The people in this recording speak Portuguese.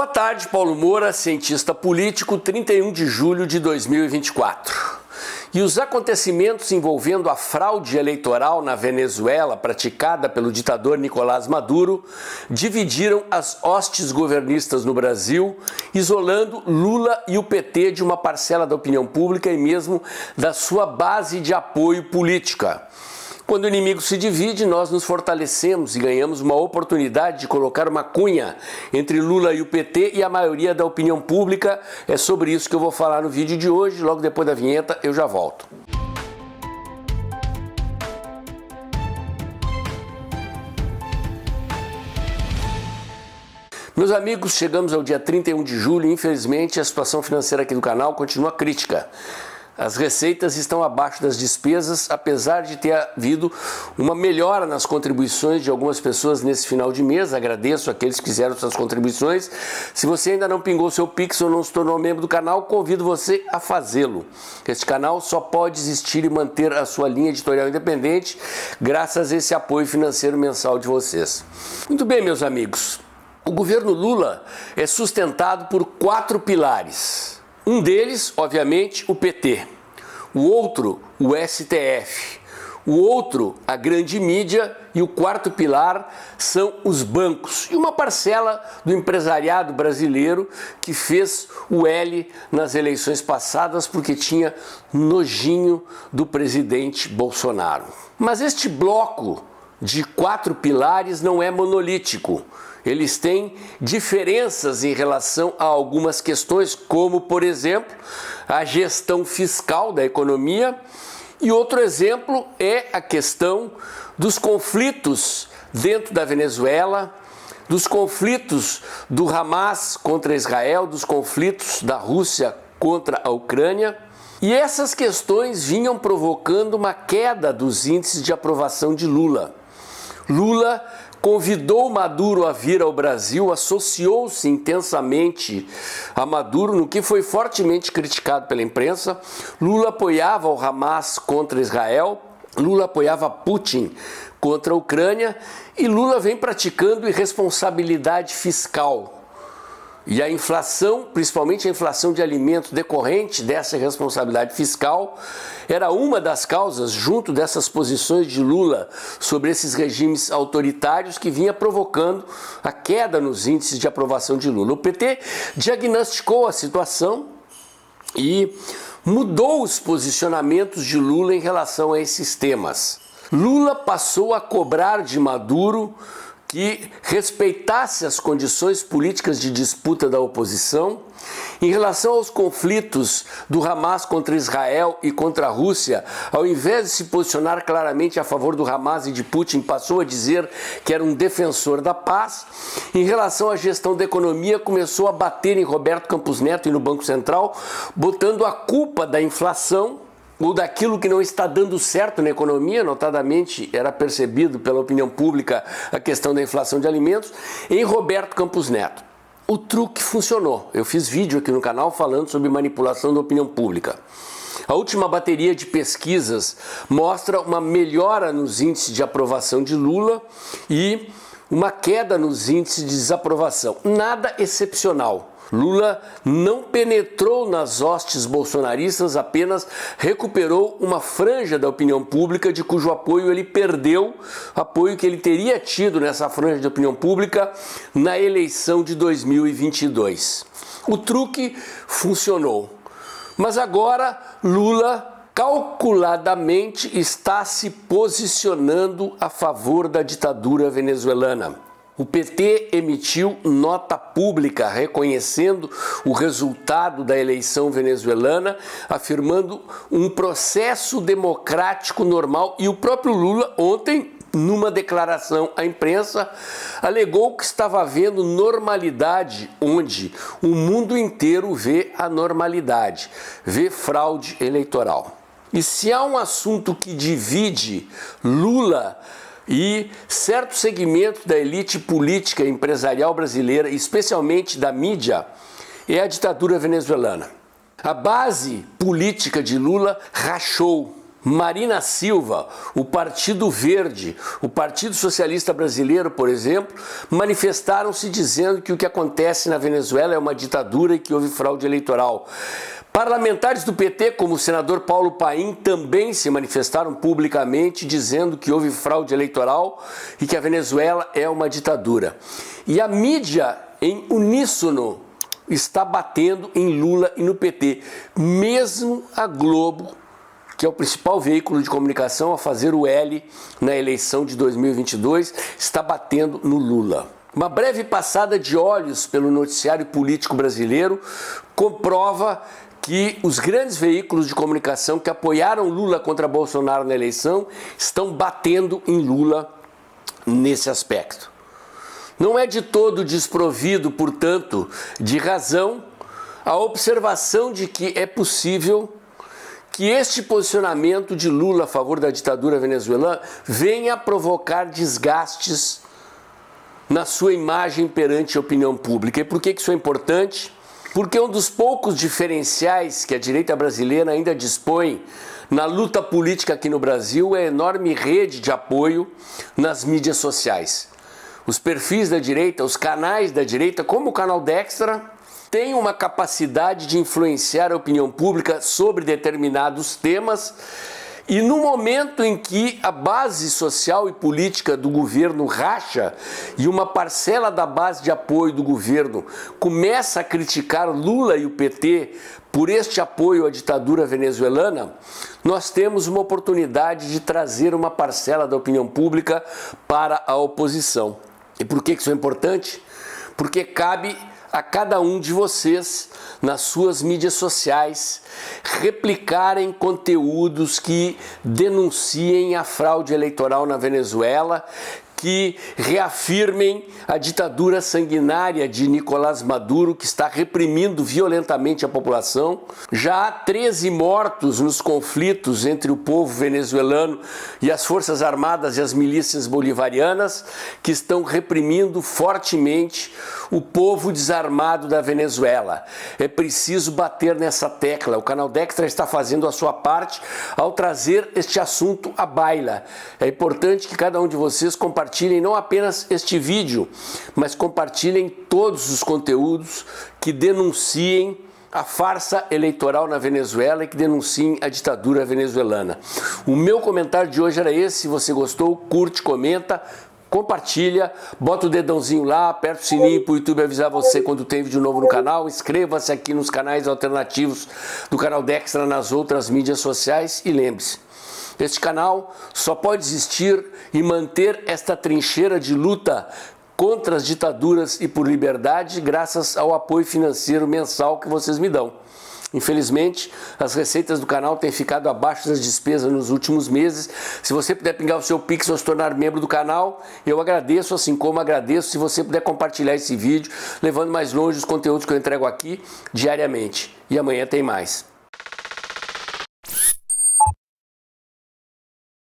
Boa tarde, Paulo Moura, cientista político, 31 de julho de 2024. E os acontecimentos envolvendo a fraude eleitoral na Venezuela praticada pelo ditador Nicolás Maduro dividiram as hostes governistas no Brasil, isolando Lula e o PT de uma parcela da opinião pública e mesmo da sua base de apoio política. Quando o inimigo se divide, nós nos fortalecemos e ganhamos uma oportunidade de colocar uma cunha entre Lula e o PT e a maioria da opinião pública. É sobre isso que eu vou falar no vídeo de hoje. Logo depois da vinheta, eu já volto. Meus amigos, chegamos ao dia 31 de julho e infelizmente a situação financeira aqui do canal continua crítica. As receitas estão abaixo das despesas, apesar de ter havido uma melhora nas contribuições de algumas pessoas nesse final de mês. Agradeço àqueles que fizeram suas contribuições. Se você ainda não pingou seu Pix ou não se tornou membro do canal, convido você a fazê-lo. Este canal só pode existir e manter a sua linha editorial independente graças a esse apoio financeiro mensal de vocês. Muito bem, meus amigos. O governo Lula é sustentado por 4 pilares. Um deles, obviamente, o PT. O outro, o STF. O outro, a grande mídia. E o quarto pilar são os bancos. E uma parcela do empresariado brasileiro que fez o L nas eleições passadas porque tinha nojinho do presidente Bolsonaro. Mas este bloco de 4 pilares não é monolítico. Eles têm diferenças em relação a algumas questões, como, por exemplo, a gestão fiscal da economia. E outro exemplo é a questão dos conflitos dentro da Venezuela, dos conflitos do Hamas contra Israel, dos conflitos da Rússia contra a Ucrânia. E essas questões vinham provocando uma queda dos índices de aprovação de Lula. Lula convidou Maduro a vir ao Brasil, associou-se intensamente a Maduro, no que foi fortemente criticado pela imprensa. Lula apoiava o Hamas contra Israel, Lula apoiava Putin contra a Ucrânia e Lula vem praticando irresponsabilidade fiscal. E a inflação, principalmente a inflação de alimentos decorrente dessa responsabilidade fiscal, era uma das causas, junto dessas posições de Lula sobre esses regimes autoritários, que vinha provocando a queda nos índices de aprovação de Lula. O PT diagnosticou a situação e mudou os posicionamentos de Lula em relação a esses temas. Lula passou a cobrar de Maduro que respeitasse as condições políticas de disputa da oposição. Em relação aos conflitos do Hamas contra Israel e contra a Rússia, ao invés de se posicionar claramente a favor do Hamas e de Putin, passou a dizer que era um defensor da paz. Em relação à gestão da economia, começou a bater em Roberto Campos Neto e no Banco Central, botando a culpa da inflação ou daquilo que não está dando certo na economia, notadamente era percebido pela opinião pública a questão da inflação de alimentos, em Roberto Campos Neto. O truque funcionou. Eu fiz vídeo aqui no canal falando sobre manipulação da opinião pública. A última bateria de pesquisas mostra uma melhora nos índices de aprovação de Lula e uma queda nos índices de desaprovação. Nada excepcional. Lula não penetrou nas hostes bolsonaristas, apenas recuperou uma franja da opinião pública de cujo apoio ele perdeu, apoio que ele teria tido nessa franja de opinião pública na eleição de 2022. O truque funcionou, mas agora Lula calculadamente está se posicionando a favor da ditadura venezuelana. O PT emitiu nota pública reconhecendo o resultado da eleição venezuelana, afirmando um processo democrático normal, e o próprio Lula ontem, numa declaração à imprensa, alegou que estava havendo normalidade onde o mundo inteiro vê a normalidade, vê fraude eleitoral. E se há um assunto que divide Lula e certo segmento da elite política e empresarial brasileira, especialmente da mídia, é a ditadura venezuelana. A base política de Lula rachou. Marina Silva, o Partido Verde, o Partido Socialista Brasileiro, por exemplo, manifestaram-se dizendo que o que acontece na Venezuela é uma ditadura e que houve fraude eleitoral. Parlamentares do PT, como o senador Paulo Paim, também se manifestaram publicamente dizendo que houve fraude eleitoral e que a Venezuela é uma ditadura. E a mídia, em uníssono, está batendo em Lula e no PT. Mesmo a Globo, que é o principal veículo de comunicação a fazer o L na eleição de 2022, está batendo no Lula. Uma breve passada de olhos pelo noticiário político brasileiro comprova que os grandes veículos de comunicação que apoiaram Lula contra Bolsonaro na eleição estão batendo em Lula nesse aspecto. Não é de todo desprovido, portanto, de razão a observação de que é possível que este posicionamento de Lula a favor da ditadura venezuelana venha a provocar desgastes na sua imagem perante a opinião pública. E por que isso é importante? Porque um dos poucos diferenciais que a direita brasileira ainda dispõe na luta política aqui no Brasil é a enorme rede de apoio nas mídias sociais. Os perfis da direita, os canais da direita, como o canal Dextra, tem uma capacidade de influenciar a opinião pública sobre determinados temas, e no momento em que a base social e política do governo racha e uma parcela da base de apoio do governo começa a criticar Lula e o PT por este apoio à ditadura venezuelana, nós temos uma oportunidade de trazer uma parcela da opinião pública para a oposição. E por que isso é importante? Porque cabe a cada um de vocês, nas suas mídias sociais, replicarem conteúdos que denunciem a fraude eleitoral na Venezuela, que reafirmem a ditadura sanguinária de Nicolás Maduro, que está reprimindo violentamente a população. Já há 13 mortos nos conflitos entre o povo venezuelano e as Forças Armadas e as milícias bolivarianas, que estão reprimindo fortemente o povo desarmado da Venezuela. É preciso bater nessa tecla. O canal Dextra está fazendo a sua parte ao trazer este assunto à baila. É importante que cada um de vocês compartilhem não apenas este vídeo, mas compartilhem todos os conteúdos que denunciem a farsa eleitoral na Venezuela e que denunciem a ditadura venezuelana. O meu comentário de hoje era esse. Se você gostou, curte, comenta, compartilha, bota o dedãozinho lá, aperta o sininho para o YouTube avisar você quando tem vídeo novo no canal. Inscreva-se aqui nos canais alternativos do canal Dextra nas outras mídias sociais e lembre-se, este canal só pode existir e manter esta trincheira de luta contra as ditaduras e por liberdade graças ao apoio financeiro mensal que vocês me dão. Infelizmente, as receitas do canal têm ficado abaixo das despesas nos últimos meses. Se você puder pingar o seu Pix ou se tornar membro do canal, eu agradeço, assim como agradeço se você puder compartilhar esse vídeo, levando mais longe os conteúdos que eu entrego aqui diariamente. E amanhã tem mais.